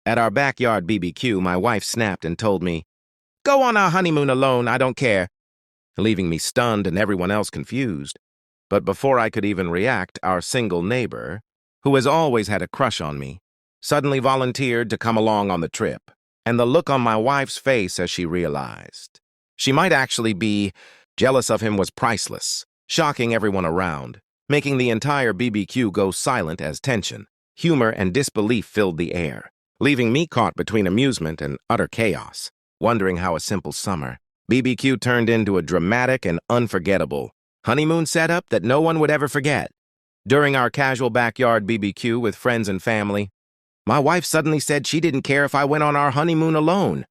At our backyard BBQ, my wife snapped and told me, "Go on our honeymoon alone, I don't care," leaving me stunned and everyone else confused. But before I could even react, our single neighbor, who has always had a crush on me, suddenly volunteered to come along on the trip, and the look on my wife's face as she realized she might actually be jealous of him was priceless, shocking everyone around, making the entire BBQ go silent as tension, humor, and disbelief filled the air, leaving me caught between amusement and utter chaos, wondering how a simple summer BBQ turned into a dramatic and unforgettable honeymoon setup that no one would ever forget. During our casual backyard BBQ with friends and family, my wife suddenly said she didn't care if I went on our honeymoon alone,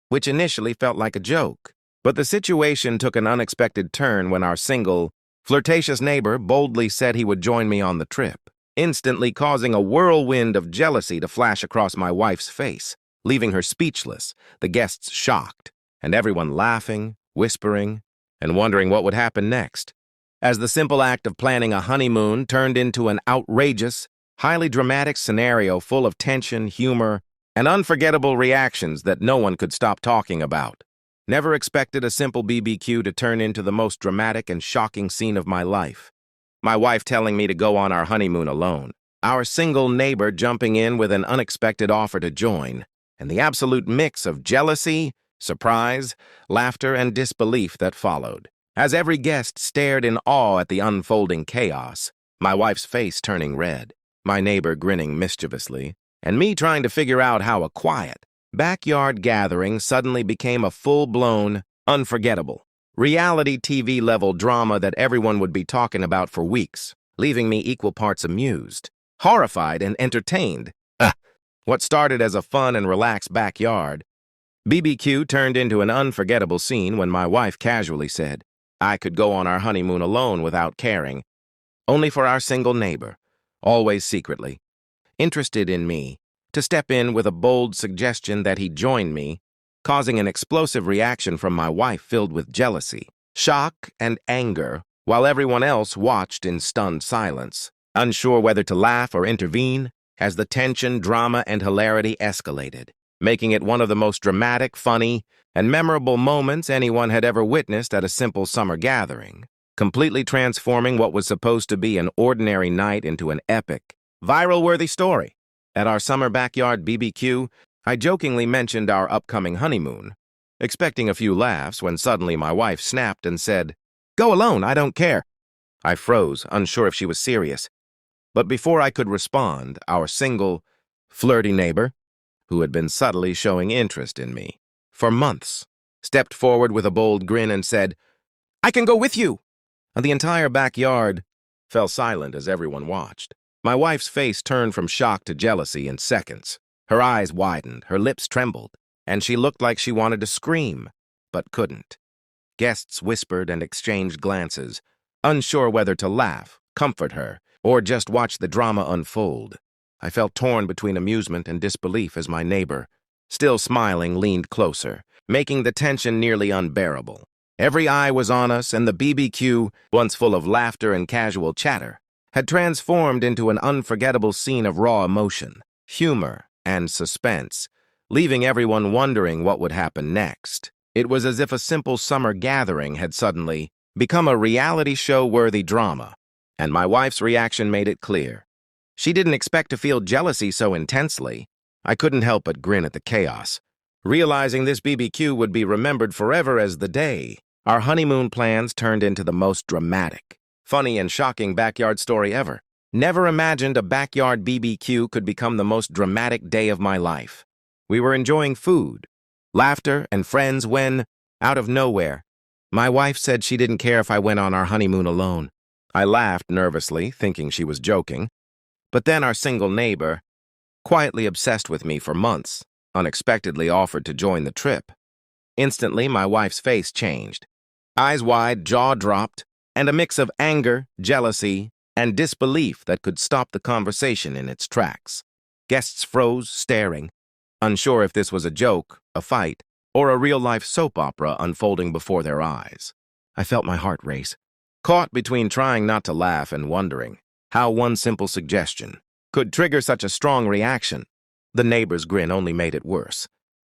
which initially felt like a joke. But the situation took an unexpected turn when our single, flirtatious neighbor boldly said he would join me on the trip, instantly causing a whirlwind of jealousy to flash across my wife's face, leaving her speechless, the guests shocked, and everyone laughing, whispering, and wondering what would happen next, as the simple act of planning a honeymoon turned into an outrageous, highly dramatic scenario full of tension, humor, and unforgettable reactions that no one could stop talking about. Never expected a simple BBQ to turn into the most dramatic and shocking scene of my life. My wife telling me to go on our honeymoon alone, our single neighbor jumping in with an unexpected offer to join, and the absolute mix of jealousy, surprise, laughter, and disbelief that followed. As every guest stared in awe at the unfolding chaos, my wife's face turning red, my neighbor grinning mischievously, and me trying to figure out how a quiet, backyard gathering suddenly became a full-blown, unforgettable, reality TV-level drama that everyone would be talking about for weeks, leaving me equal parts amused, horrified, and entertained. What started as a fun and relaxed backyard BBQ turned into an unforgettable scene when my wife casually said I could go on our honeymoon alone without caring, only for our single neighbor, always secretly interested in me, to step in with a bold suggestion that he join me, causing an explosive reaction from my wife filled with jealousy, shock, and anger, while everyone else watched in stunned silence, unsure whether to laugh or intervene, as the tension, drama, and hilarity escalated, making it one of the most dramatic, funny, and memorable moments anyone had ever witnessed at a simple summer gathering, completely transforming what was supposed to be an ordinary night into an epic, viral-worthy story. At our summer backyard BBQ, I jokingly mentioned our upcoming honeymoon, expecting a few laughs when suddenly my wife snapped and said, "Go alone, I don't care." I froze, unsure if she was serious. But before I could respond, our single, flirty neighbor, who had been subtly showing interest in me for months, stepped forward with a bold grin and said, "I can go with you." And the entire backyard fell silent as everyone watched. My wife's face turned from shock to jealousy in seconds. Her eyes widened, her lips trembled, and she looked like she wanted to scream, but couldn't. Guests whispered and exchanged glances, unsure whether to laugh, comfort her, or just watch the drama unfold. I felt torn between amusement and disbelief as my neighbor, still smiling, leaned closer, making the tension nearly unbearable. Every eye was on us, and the BBQ, once full of laughter and casual chatter, had transformed into an unforgettable scene of raw emotion, humor, and suspense, leaving everyone wondering what would happen next. It was as if a simple summer gathering had suddenly become a reality show-worthy drama, and my wife's reaction made it clear. She didn't expect to feel jealousy so intensely. I couldn't help but grin at the chaos, realizing this BBQ would be remembered forever as the day our honeymoon plans turned into the most dramatic, funny, and shocking backyard story ever. Never imagined a backyard BBQ could become the most dramatic day of my life. We were enjoying food, laughter, and friends when, out of nowhere, my wife said she didn't care if I went on our honeymoon alone. I laughed nervously, thinking she was joking. But then our single neighbor, quietly obsessed with me for months, unexpectedly offered to join the trip. Instantly, my wife's face changed. Eyes wide, jaw dropped, and a mix of anger, jealousy, and disbelief that could stop the conversation in its tracks. Guests froze, staring, unsure if this was a joke, a fight, or a real-life soap opera unfolding before their eyes. I felt my heart race, caught between trying not to laugh and wondering how one simple suggestion could trigger such a strong reaction. The neighbor's grin only made it worse,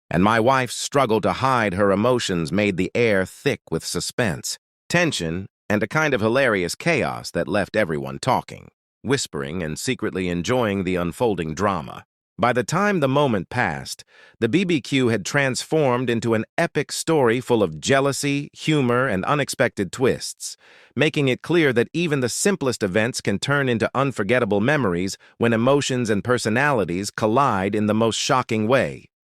and my wife's struggle to hide her emotions made the air thick with suspense, tension, and a kind of hilarious chaos that left everyone talking, whispering, and secretly enjoying the unfolding drama. By the time the moment passed, the BBQ had transformed into an epic story full of jealousy, humor, and unexpected twists, making it clear that even the simplest events can turn into unforgettable memories when emotions and personalities collide in the most shocking way.